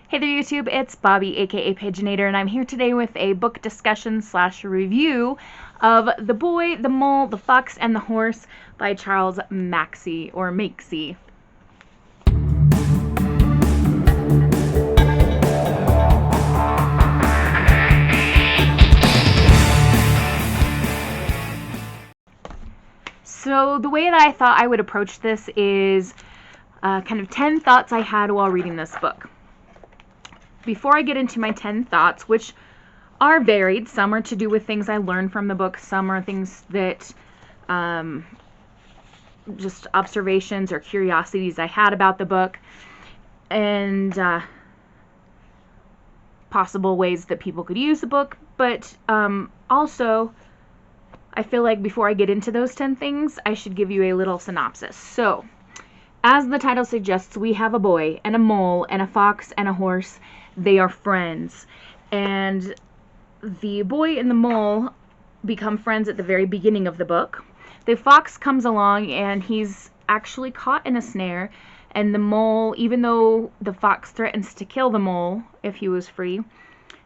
Hey there YouTube, it's Bobby aka Paginator, and I'm here today with a book discussion / review of The Boy, the Mole, the Fox, and the Horse by Charles Maxey, or Makesy. So the way that I thought I would approach this is kind of 10 thoughts I had while reading this book. Before I get into my 10 thoughts, which are varied, some are to do with things I learned from the book, some are things that just observations or curiosities I had about the book, and possible ways that people could use the book, but also I feel like before I get into those 10 things, I should give you a little synopsis. So, as the title suggests, we have a boy and a mole and a fox and a horse. They are friends, and the boy and the mole become friends at the very beginning of the book. The fox comes along and he's actually caught in a snare, and the mole, even though the fox threatens to kill the mole if he was free,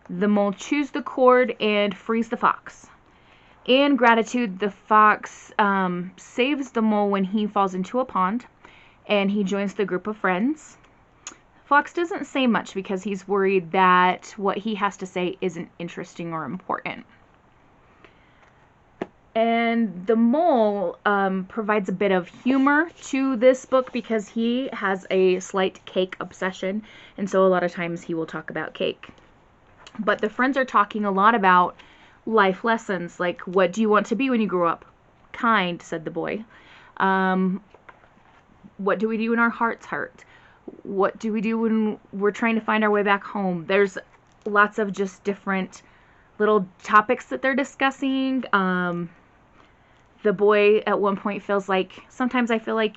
the mole chews the cord and frees the fox. In gratitude, the fox saves the mole when he falls into a pond, and he joins the group of friends. Fox doesn't say much because he's worried that what he has to say isn't interesting or important. And the mole provides a bit of humor to this book because he has a slight cake obsession, and so a lot of times he will talk about cake. But the friends are talking a lot about life lessons, like, what do you want to be when you grow up? Kind, said the boy. What do we do when our hearts hurt? What do we do when we're trying to find our way back home? There's lots of just different little topics that they're discussing. The boy at one point feels like, sometimes I feel like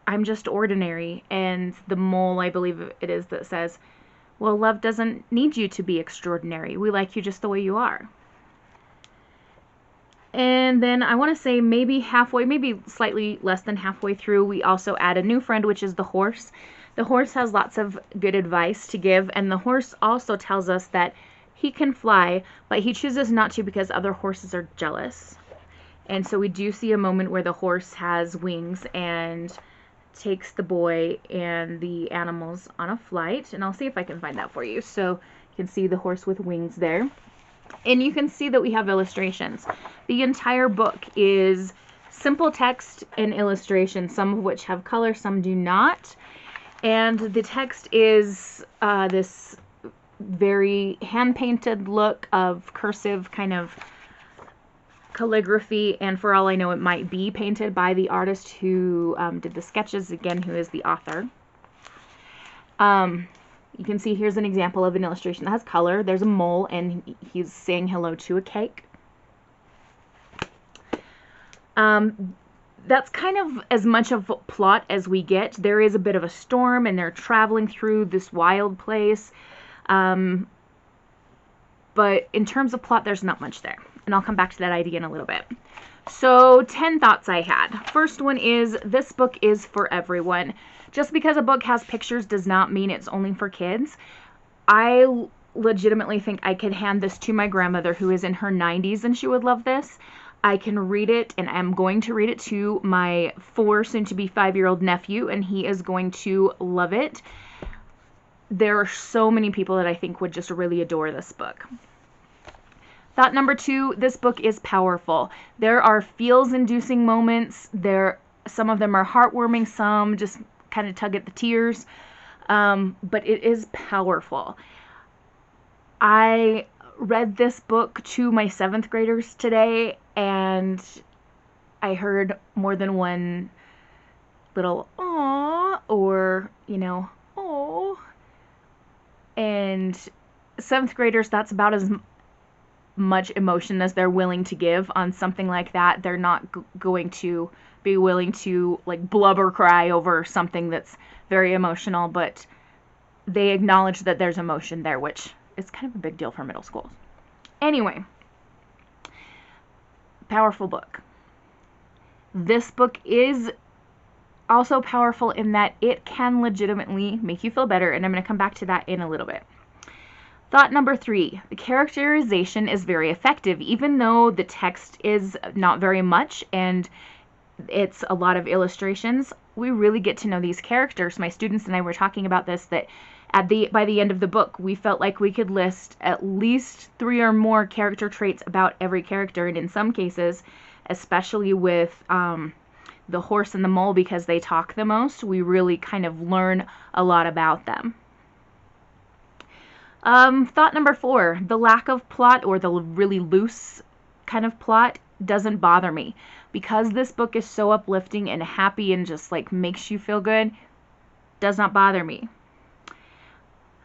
I'm just ordinary. And the mole, I believe it is, that says, well, love doesn't need you to be extraordinary. We like you just the way you are. And then I want to say maybe halfway, maybe slightly less than halfway through, we also add a new friend, which is the horse. The horse has lots of good advice to give, and the horse also tells us that he can fly, but he chooses not to because other horses are jealous. And so we do see a moment where the horse has wings and takes the boy and the animals on a flight, and I'll see if I can find that for you. So you can see the horse with wings there. And you can see that we have illustrations. The entire book is simple text and illustrations, some of which have color, some do not. And the text is this very hand-painted look of cursive kind of calligraphy, and for all I know, it might be painted by the artist who did the sketches, again, who is the author. You can see here's an example of an illustration that has color. There's a mole, and he's saying hello to a cake. That's kind of as much of a plot as we get. There is a bit of a storm, and they're traveling through this wild place. But in terms of plot, there's not much there. And I'll come back to that idea in a little bit. So, 10 thoughts I had. First one is, this book is for everyone. Just because a book has pictures does not mean it's only for kids. I legitimately think I could hand this to my grandmother, who is in her 90s, and she would love this. I can read it, and I'm going to read it to my 4, soon-to-be 5-year-old nephew, and he is going to love it. There are so many people that I think would just really adore this book. Thought number 2, this book is powerful. There are feels-inducing moments. Some of them are heartwarming, some just kind of tug at the tears, but it is powerful. I read this book to my 7th graders today, and I heard more than one little "aww" or, "oh." And 7th graders, that's about as much emotion as they're willing to give on something like that. They're not going to be willing to like blubber cry over something that's very emotional, but they acknowledge that there's emotion there, which is kind of a big deal for middle schools. Anyway, powerful book. This book is also powerful in that it can legitimately make you feel better, and I'm going to come back to that in a little bit. Thought number 3, the characterization is very effective, even though the text is not very much and it's a lot of illustrations. We really get to know these characters. My students and I were talking about this, that by the end of the book, we felt like we could list at least 3 or more character traits about every character, and in some cases, especially with the horse and the mole, because they talk the most, we really kind of learn a lot about them. Thought number 4, the lack of plot, or the really loose kind of plot, doesn't bother me. Because this book is so uplifting and happy and just like makes you feel good, does not bother me.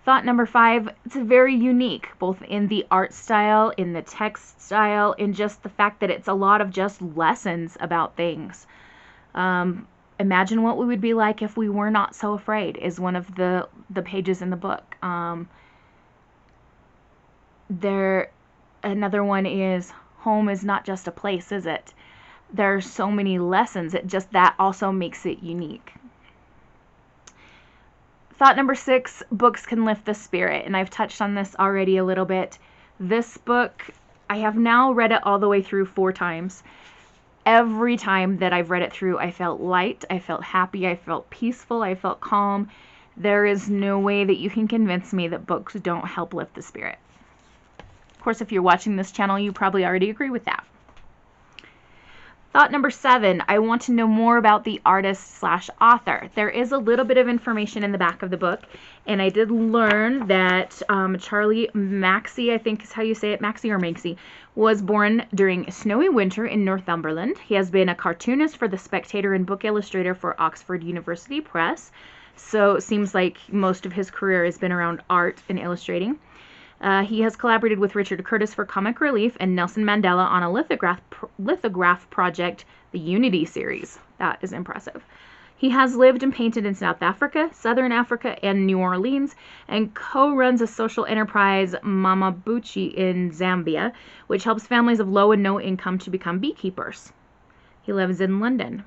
Thought number 5, it's very unique, both in the art style, in the text style, in just the fact that it's a lot of just lessons about things. Imagine what we would be like if we were not so afraid, is one of the pages in the book. Another one is, home is not just a place, is it? There are so many lessons. That also makes it unique. Thought number 6, books can lift the spirit, and I've touched on this already a little bit. This book, I have now read it all the way through 4 times. Every time that I've read it through, I felt light, I felt happy, I felt peaceful, I felt calm. There is no way that you can convince me that books don't help lift the spirit. Of course, if you're watching this channel, you probably already agree with that. Thought number 7, I want to know more about the artist/author. There is a little bit of information in the back of the book, and I did learn that Charlie Maxey, I think is how you say it, Maxey or Maxey, was born during a snowy winter in Northumberland. He has been a cartoonist for The Spectator and book illustrator for Oxford University Press. So it seems like most of his career has been around art and illustrating. He has collaborated with Richard Curtis for comic relief and Nelson Mandela on a lithograph project, the Unity series. That is impressive. He has lived and painted in South Africa, Southern Africa, and New Orleans, and co-runs a social enterprise, Mama Buchi, in Zambia, which helps families of low and no income to become beekeepers. He lives in London.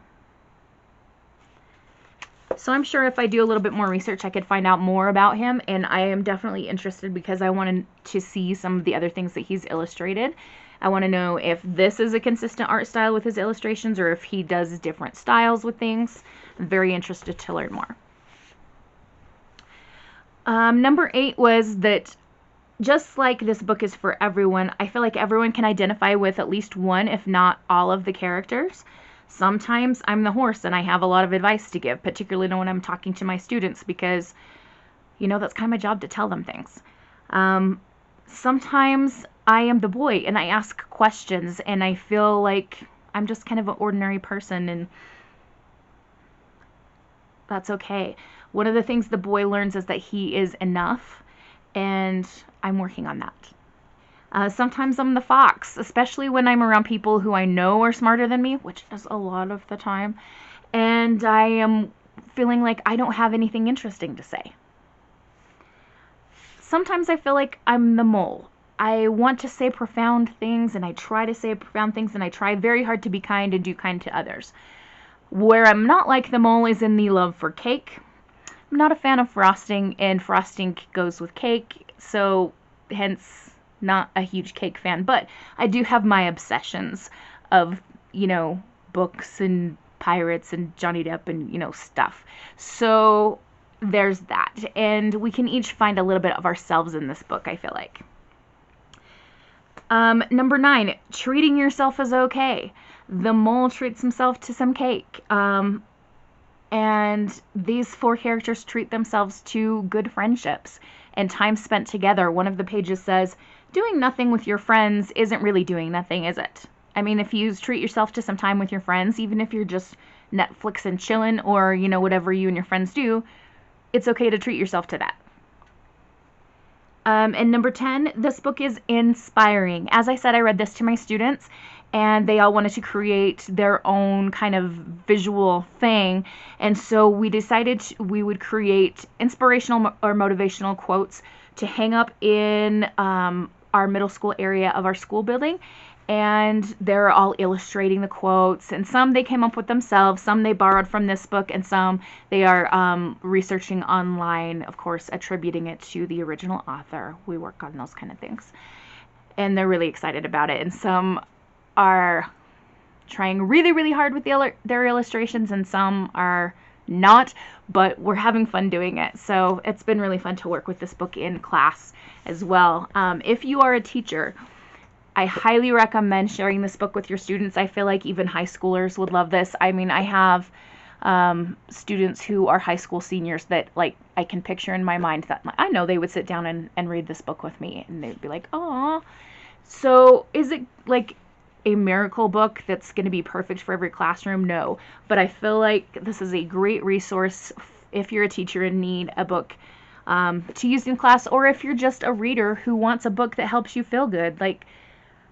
So I'm sure if I do a little bit more research, I could find out more about him, and I am definitely interested because I wanted to see some of the other things that he's illustrated. I want to know if this is a consistent art style with his illustrations or if he does different styles with things. I'm very interested to learn more. Number 8 was that just like this book is for everyone, I feel like everyone can identify with at least one, if not all, of the characters. Sometimes I'm the horse and I have a lot of advice to give, particularly when I'm talking to my students, because, you know, that's kind of my job to tell them things. Sometimes I am the boy and I ask questions and I feel like I'm just kind of an ordinary person, and that's okay. One of the things the boy learns is that he is enough, and I'm working on that. Sometimes I'm the fox, especially when I'm around people who I know are smarter than me, which is a lot of the time, and I am feeling like I don't have anything interesting to say. Sometimes I feel like I'm the mole. I want to say profound things, and I try to say profound things, and I try very hard to be kind and do kind to others. Where I'm not like the mole is in the love for cake. I'm not a fan of frosting, and frosting goes with cake, so hence not a huge cake fan, but I do have my obsessions of, you know, books and pirates and Johnny Depp and, you know, stuff. So there's that, and we can each find a little bit of ourselves in this book, I feel like. Number 9, treating yourself is okay. The mole treats himself to some cake, and these 4 characters treat themselves to good friendships and time spent together. One of the pages says, doing nothing with your friends isn't really doing nothing, is it? I mean, if you treat yourself to some time with your friends, even if you're just Netflix and chilling, or, you know, whatever you and your friends do, it's okay to treat yourself to that. And number 10, this book is inspiring. As I said, I read this to my students, and they all wanted to create their own kind of visual thing. And so we decided we would create inspirational or motivational quotes to hang up in our middle school area of our school building. and they're all illustrating the quotes, and some they came up with themselves, some they borrowed from this book, and some they are researching online, of course, attributing it to the original author. We work on those kind of things, and they're really excited about it. And some are trying really, really hard with their illustrations, and some are not, but we're having fun doing it. So it's been really fun to work with this book in class as well. If you are a teacher, I highly recommend sharing this book with your students. I feel like even high schoolers would love this. I mean, I have students who are high school seniors that, like, I can picture in my mind that I know they would sit down and read this book with me, and they'd be like, "Aw." So is it like a miracle book that's going to be perfect for every classroom? No. But I feel like this is a great resource if you're a teacher in need a book to use in class, or if you're just a reader who wants a book that helps you feel good. Like,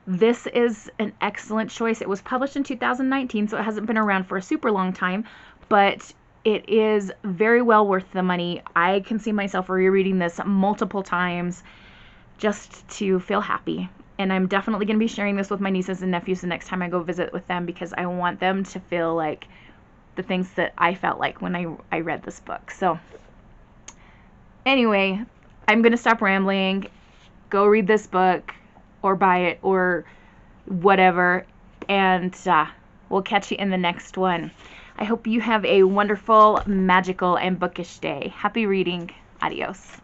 this is an excellent choice. It was published in 2019, so it hasn't been around for a super long time, but it is very well worth the money. I can see myself rereading this multiple times just to feel happy. And I'm definitely going to be sharing this with my nieces and nephews the next time I go visit with them, because I want them to feel like the things that I felt like when I read this book. So anyway, I'm going to stop rambling. Go read this book, or buy it, or whatever, and we'll catch you in the next one. I hope you have a wonderful, magical, and bookish day. Happy reading. Adios.